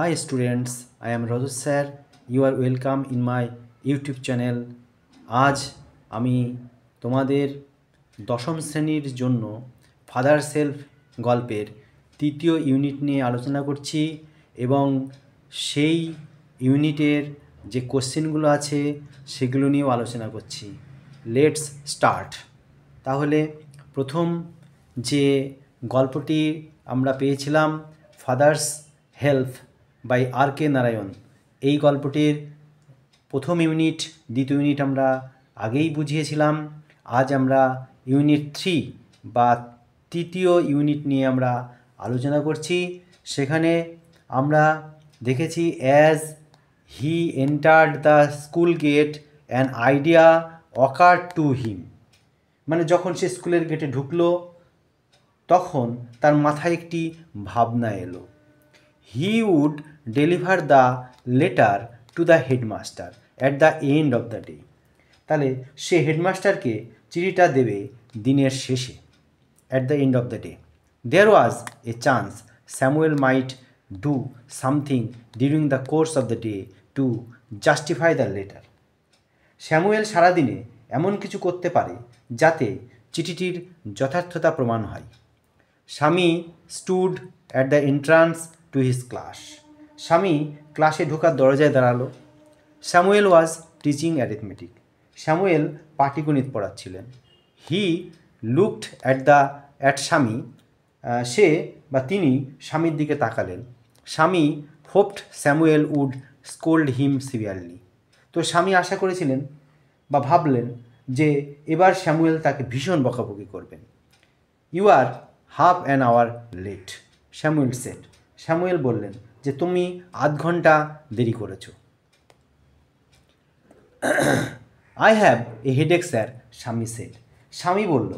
Hi students, I am Raju sir. You are welcome in my YouTube channel. আজ আমি তোমাদের দশম শ্রেণীর জন্য ফাদার সেলফ গল্পের তৃতীয় ইউনিট নিয়ে আলোচনা করছি এবং সেই ইউনিটের যে কোশ্চেনগুলো আছে সেগুলো নিয়েও আলোচনা করছি। Let's start. তাহলে প্রথম যে গল্পটি আমরা পেয়েছিলাম ফাদার্স হেল্প বাই আর কে নারায়ণ, এই গল্পটির প্রথম ইউনিট দ্বিতীয় ইউনিট আমরা আগেই বুঝিয়েছিলাম। আজ আমরা ইউনিট 3 বা তৃতীয় ইউনিট নিয়ে আমরা আলোচনা করছি। সেখানে আমরা দেখেছি as he entered the school gate an idea occurred to him, মানে যখন সে স্কুলের গেটে ঢুকলো তখন তার মাথায় একটি ভাবনা এলো। He would deliver the letter to the headmaster at the end of the day. তাহলে সে হেডমাস্টারকে চিঠিটা দেবে দিনের শেষে, at the end of the day. There was a chance Samuel might do something during the course of the day to justify the letter. Samuel সারাদিনে এমন কিছু করতে পারে যাতে চিঠিটির যথার্থতা প্রমাণ হয়। Swami stood at the entrance to his class. Swami ক্লাসে ঢোকার দরজায় দাঁড়ালো। Samuel was teaching arithmetic. Samuel পাটিগণিত পড়াচ্ছিলেন। He looked at Swami. সে বা তিনি স্বামীর দিকে তাকালেন। Swami hoped Samuel would scold him severely. তো স্বামী আশা করেছিলেন বা ভাবলেন যে এবার স্যামুয়েল তাকে ভীষণ বকাবকি করবেন। You are half an hour late, Samuel said. Samuel বললেন যে তুমি আধ ঘন্টা দেরি করেছো। I have a headache sir, Swami said. Swami বলল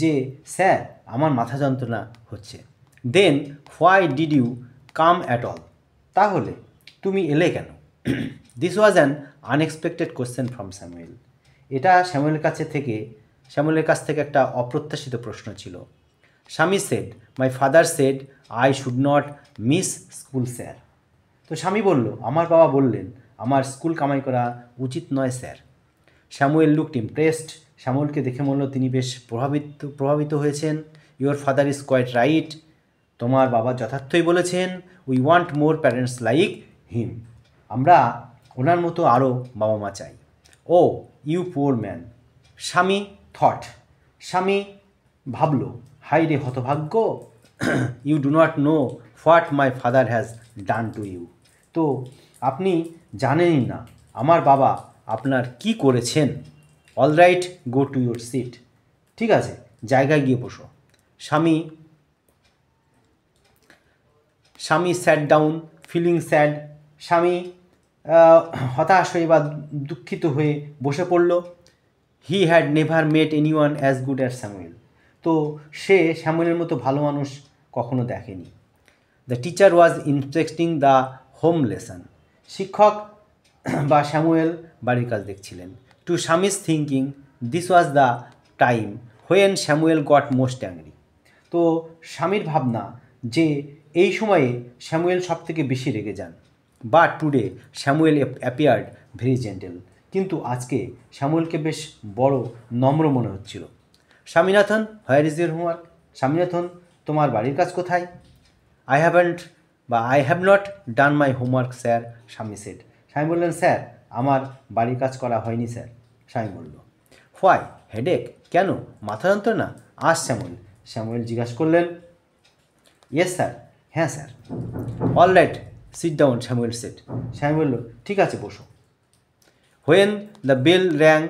যে স্যার আমার মাথা যন্ত্রণা হচ্ছে। Then why did you come at all? তাহলে তুমি এলে কেন? This was an unexpected question from Samuel. এটা স্যামুয়েলের কাছ থেকে একটা অপ্রত্যাশিত প্রশ্ন ছিল। Swami said my father said I should not miss school sir. তো স্বামী বলল আমার বাবা বললেন আমার স্কুল কামাই করা উচিত নয় স্যার। Samuel looked impressed. স্যামুয়েলকে দেখে বলল তিনি বেশ প্রভাবিত হয়েছেন। Your father is quite right, তোমার বাবা যথার্থই বলেছেন। We want more parents like him, আমরা ওনার মতো আরও বাবা মা চাই। Oh you poor man, Swami thought. Swami ভাবল হাই রে হতভাগ্য। You do not know what my father has done to you. তো আপনি জানেনই না আমার বাবা আপনার কি করেছেন। All right, go to your seat. ঠিক আছে, জায়গায় গিয়ে বসো। স্বামী স্যাট ডাউন ফিলিং স্যাড। স্বামী হতাশ হয়ে বা দুঃখিত হয়ে বসে পড়ল। He had never met anyone as good as Samuel. তো সে স্যামুয়েলের মতো ভালো মানুষ কখনো দেখেনি। The teacher was inspecting the home lesson. শিক্ষক বা স্যামুয়েল বাড়ির কাজ দেখছিলেন। To Swami's thinking this was the time when Samuel got most angry. তো স্বামীর ভাবনা যে এই সময়ে স্যামুয়েল সব থেকে বেশি রেগে যান। But today Samuel appeared very gentle. কিন্তু আজকে স্যামুয়েলকে বেশ বড় নম্র মনে হচ্ছিল। Swaminathan where is your homework? Swaminathan তোমার বাড়ির কাজ কোথায়? I have not done my homework sir, Swami said. স্বামী বললেন স্যার আমার বাড়ির কাজ করা হয়নি স্যার। স্বামী বলল হোয়াই হেডেক, কেন মাথা যন্ত্রণা? আজ স্যামুয়েল জিজ্ঞাসা করলেন। ইয়েস স্যার, হ্যাঁ sir. All right sit down, Samuel said. Swami বলল ঠিক আছে বসো। When the bell rang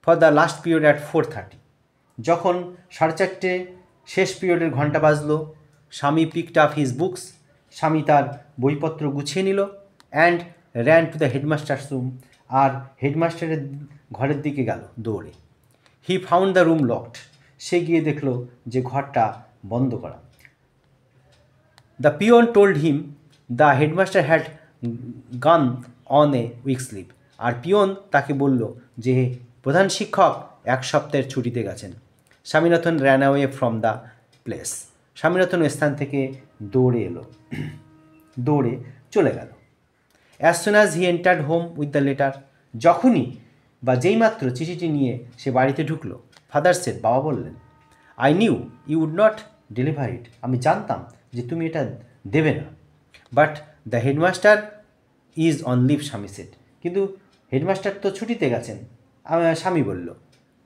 for the last period at 4:30, যখন 4:30 শেষ পিরিয়ডের ঘন্টা বাজলো, স্বামী পিকড আপ হিজ বুকস। স্বামী তার বইপত্র গুছিয়ে নিল। And ran to the headmaster's room, আর হেডমাস্টারের ঘরের দিকে গেল দৌড়ে। He found the room locked, সে গিয়ে দেখল যে ঘরটা বন্ধ করা। The peon told him the headmaster had gone on a week's leave, আর পিওন তাকে বলল যে প্রধান শিক্ষক 1 সপ্তাহের ছুটিতে গেছেন। Swaminathan ran away from the place, Swaminathan স্থান থেকে দৌড়ে এলো। দৌড়ে চলে গেল। As soon as he entered home with the letter, যখনই বা যেইমাত্র চিঠিটি নিয়ে সে বাড়িতে ঢুকলো, ফাদার সেড, বাবা বললেন, I knew you would not deliver it, আমি জানতাম যে তুমি এটা দেবে না। But the headmaster is on leave, Swami said, কিন্তু হেডমাস্টার তো ছুটিতে গেছেন, স্বামী বলল।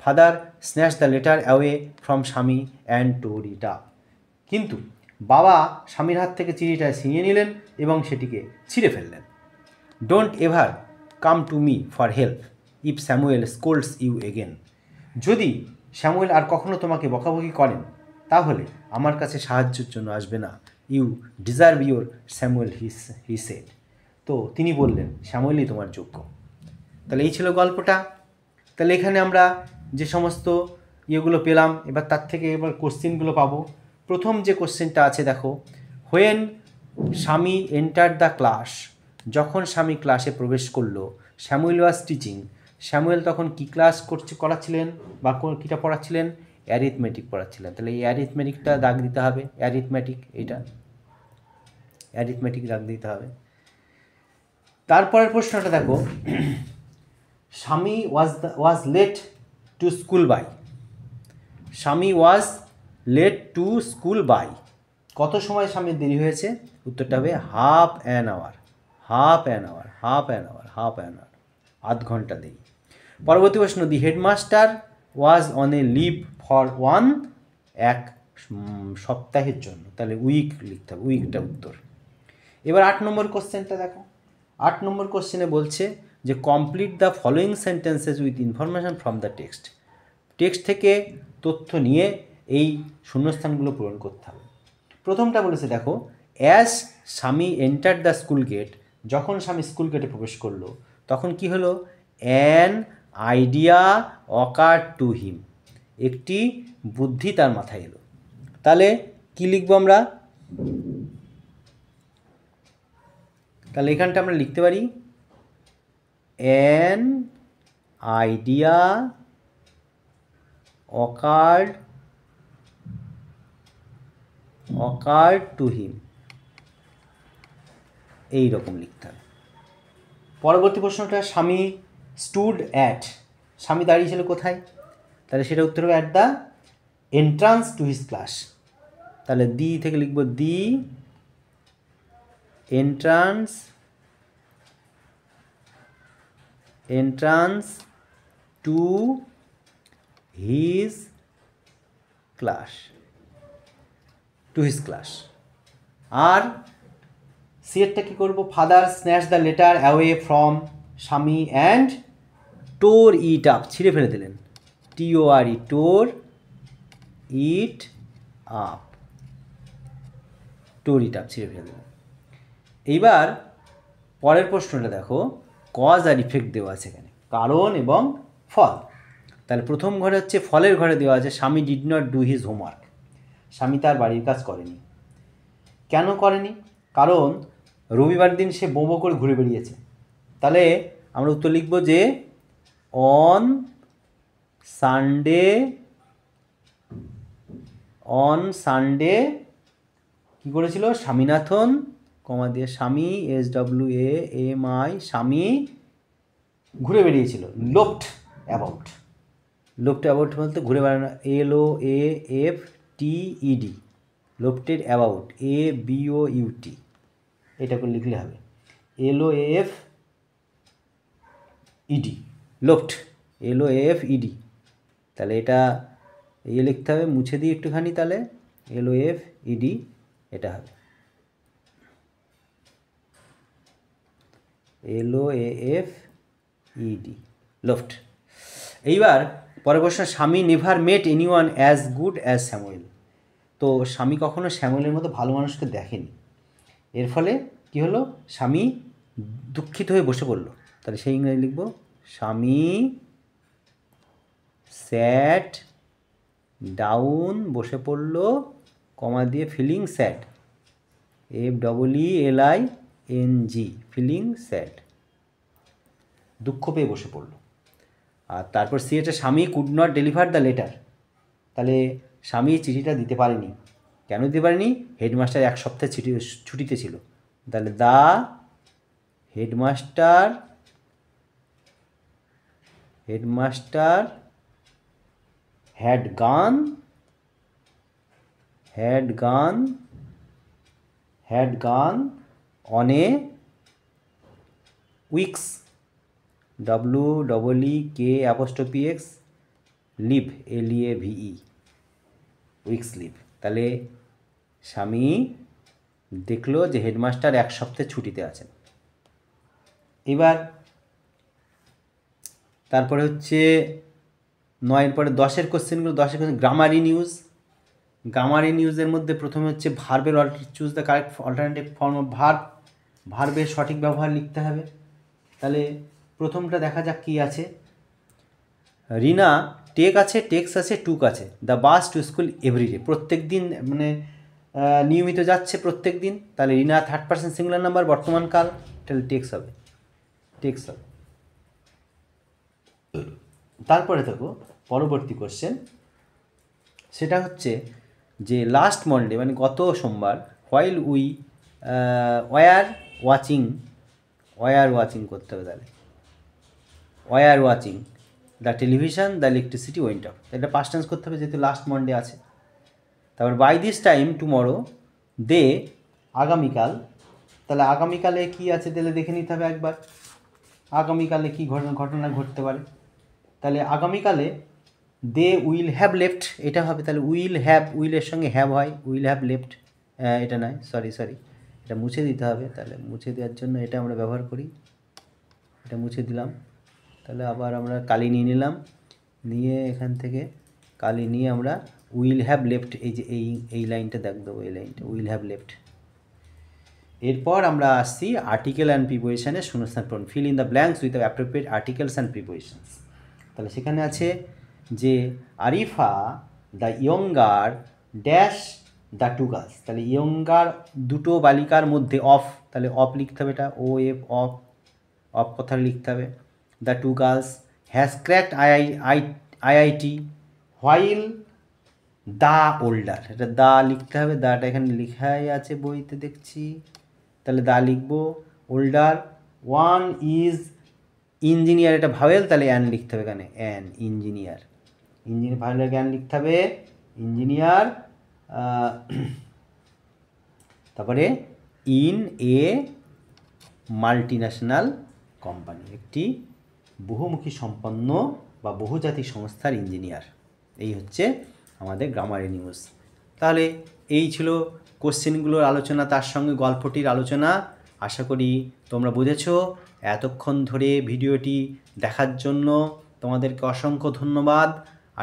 Father snatch the letter away from Swami and tore it up, কিন্তু বাবা স্বামীর হাত থেকে চিঠিটা ছিনিয়ে নিলেন এবং সেটিকে ছিঁড়ে ফেললেন। Don't ever come to me for help if Samuel scolds you again, যদি স্যামুয়েল আর কখনো তোমাকে বকাবকি করেন তাহলে আমার কাছে সাহায্যের জন্য আসবে না। You deserve your Samuel he said, তো তিনি বললেন স্যামুয়েলই তোমার যোগ্য। তাহলে এই ছিল গল্পটা। তাহলে এখানে আমরা যে সমস্ত ইয়েগুলো পেলাম, এবার তার থেকে এবার কোশ্চেনগুলো পাবো। প্রথম যে কোশ্চেনটা আছে দেখো, হোয়েন স্বামী এন্টার দ্য ক্লাস, যখন স্বামী ক্লাসে প্রবেশ করলো, স্যামুয়েল ওয়াজ টিচিং, স্যামুয়েল তখন কী ক্লাস করাচ্ছিলেন বা কীটা পড়াচ্ছিলেন? অ্যারিথমেটিক পড়াচ্ছিলেন। তাহলে এই অ্যারিথমেটিকটা দাগ দিতে হবে, অ্যারিথমেটিক, এইটা অ্যারিথমেটিক দাগ দিতে হবে। তারপরের প্রশ্নটা দেখো, Swami was late to school by, Swami was late to school by, কত সময় স্বামীর দেরি হয়েছে? উত্তরটা হবে half an hour, half an hour, half an hour, half an hour, আধ ঘন্টা দেরি। পরবর্তী প্রশ্ন, the headmaster was on a leave for one, এক সপ্তাহের জন্য, তাহলে উইক লিখতে হবে, উইকটা উত্তর। এবার 8 নম্বর কোশ্চেনটা দেখো, 8 নম্বর কোশ্চেনে বলছে যে complete the following sentences with information from the text, text থেকে তথ্য নিয়ে এই শূন্যস্থানগুলো পূরণ করতে হবে। প্রথমটা বলেছে দেখো, অ্যাজ স্বামী এন্টার দ্য স্কুল গেট, যখন স্বামী স্কুল গেটে প্রবেশ করলো তখন কি হলো? An idea ochre to him, একটি বুদ্ধি তার মাথায় এলো। তাহলে কি লিখবো আমরা? তাহলে এখানটা আমরা লিখতে পারি an idea ochre to him, এইরকম লিখতে হবে। পরবর্তী প্রশ্নটা, স্বামী স্টুড অ্যাট, স্বামী দাঁড়িয়েছিল কোথায়? তাহলে সেটা উত্তর হবে at the entrance to his class, তাহলে দি থেকে লিখব দি এন্ট্রান্স টু হিজ ক্লাস, আর সিয়েরটা কী করবো? Father snatch the letter away from Swami and tore it up, ছিঁড়ে ফেলে দিলেন, TORE, টোর ইট আপ, টোর ইট আপ, ছিঁড়ে ফেলে দিলেন। এইবার পরের প্রশ্নটা দেখো, কজ আর ইফেক্ট দেওয়া আছে এখানে, কারণ এবং ফল। তাহলে প্রথম ঘরে হচ্ছে ফলের ঘরে দেওয়া আছে স্বামী did not do his homework, স্বামী তার বাড়ির কাজ করেনি। কেন করেনি? কারণ রবিবার দিন সে বোঁবো করে ঘুরে বেরিয়েছে। তাহলে আমরা উত্তর লিখব যে অন সানডে কী করেছিল? স্বামীনাথন, কমা দিয়ে স্বামী, SWAMI, স্বামী ঘুরে বেরিয়েছিল। লোফট অ্যাবাউট বলতে ঘুরে বেড়ানো, LOAFTED, লোফটেড অ্যাবাউট, ABOUT, এটা করে লিখলে হবে LOAFED, লোফট, LOAFED। তাহলে এটা লিখতে হবে, মুছে দিই একটুখানি, তাহলে LOAFED এটা হবে, LOAFED, লোফট। এইবার পরের প্রশ্ন, স্বামী নেভার মেট anyone as good as Samuel, তো স্বামী কখনো স্যামুয়েলের মতো ভালো মানুষকে দেখেনি। এর ফলে কি হলো? স্বামী দুঃখিত হয়ে বসে পড়লো, তাহলে সেই ইংরেজি লিখব স্বামী স্যাট ডাউন, বসে পড়লো, কমা দিয়ে feeling sad, FEELING, feeling sad, দুঃখ পেয়ে বসে পড়লো। আর তারপর সি এটা, Swami could not deliver the letter, তাহলে স্বামী চিঠিটা দিতে পারেনি। কেন দিতে পারেনি? হেডমাস্টার 1 সপ্তাহ ছুটিতে ছিল, তাহলে the headmaster had gone on a week's WEEKX leave LEAVE week's leave. তাহলে স্বামী দেখলো যে হেডমাস্টার এক সপ্তাহ ছুটিতে আছেন। এবার তারপরে হচ্ছে 9 পরে 10-এর কোশ্চেনগুলো। 10-এর কোশ্চেন গ্রামারি নিউজের মধ্যে প্রথমে হচ্ছে ভার্বের choose the correct alternative form of ভার্বের সঠিক ব্যবহার লিখতে হবে। তাহলে প্রথমটা দেখা যাক কি আছে। রিনা টেক্স আছে টুক আছে the bus to school everyday, প্রত্যেক দিন মানে নিয়মিত যাচ্ছে প্রত্যেক দিন। তাহলে Rina third person singular number বর্তমান কাল, তাহলে টেক্স হবে। তারপরে দেখো পরবর্তী কোশ্চেন, সেটা হচ্ছে যে লাস্ট মন্ডে মানে গত সোমবার হোয়াইল ওয়ার ওয়াচিং করতে হবে। তাহলে were watching the television the electricity went off, এটা পাস্ট টেন্স করতে হবে যেহেতু লাস্ট মন্ডে আছে। তারপর by this time tomorrow they আগামীকাল, তাহলে আগামীকালে কি আছে তাহলে দেখে নিতে হবে একবার আগামীকালে কী ঘটনা ঘটতে পারে। তাহলে আগামীকালে দে উইল হ্যাভ লেফট, এটা হবে। তাহলে উইলের সঙ্গে হ্যাভ হয়, উইল হ্যাভ লেফট, এটা নয়, সরি এটা মুছে দিতে হবে। তাহলে মুছে দেওয়ার জন্য এটা আমরা ব্যবহার করি, এটা মুছে দিলাম। তাহলে আবার আমরা কালি নিয়ে নিলাম, নিয়ে এখান থেকে কালি নিয়ে আমরা উইল হ্যাভ লেফট, এই যে এই লাইনটা দেখ দেবো, এই লাইনটা উইল হ্যাভ লেফট। এরপর আমরা আসছি আর্টিকেল অ্যান্ড প্রিপোজিশনের শূন্যস্থান পূরণ, fill in the blanks with the appropriate articles and prepositions. তাহলে সেখানে আছে যে Arifa the younger dash the two girls, তাহলে ইয়ঙ্গার দুটো বালিকার মধ্যে অফ, তাহলে অফ লিখতে হবে, এটা OF অফ কথা লিখতে হবে। The two girls has cracked IIT while the older, এটা দা লিখতে হবে, দাটা এখানে লেখাই আছে বইতে দেখছি, তাহলে দা লিখবো। ওল্ডার ওয়ান ইজ ইঞ্জিনিয়ার, এটা ভাওয়েল, তাহলে অ্যান লিখতে হবে এখানে, অ্যান ইঞ্জিনিয়ার ভাওয়েলের জ্ঞান লিখতে হবে ইঞ্জিনিয়ার। তারপরে ইন এ মাল্টিন্যাশনাল কোম্পানি, একটি বহুমুখী সম্পন্ন বা বহুজাতিক সংস্থার ইঞ্জিনিয়ার। এই হচ্ছে আমাদের গ্রামারি নিউজ। তাহলে এই ছিল কোশ্চেনগুলোর আলোচনা, তার সঙ্গে গল্পটির আলোচনা। আশা করি তোমরা বুঝেছো। এতক্ষণ ধরে ভিডিওটি দেখার জন্য তোমাদেরকে অসংখ্য ধন্যবাদ।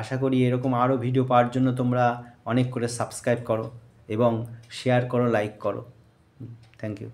আশা করি এরকম আরও ভিডিও পাওয়ার জন্য তোমরা অনেক করে সাবস্ক্রাইব করো এবং শেয়ার করো, লাইক করো। Thank you.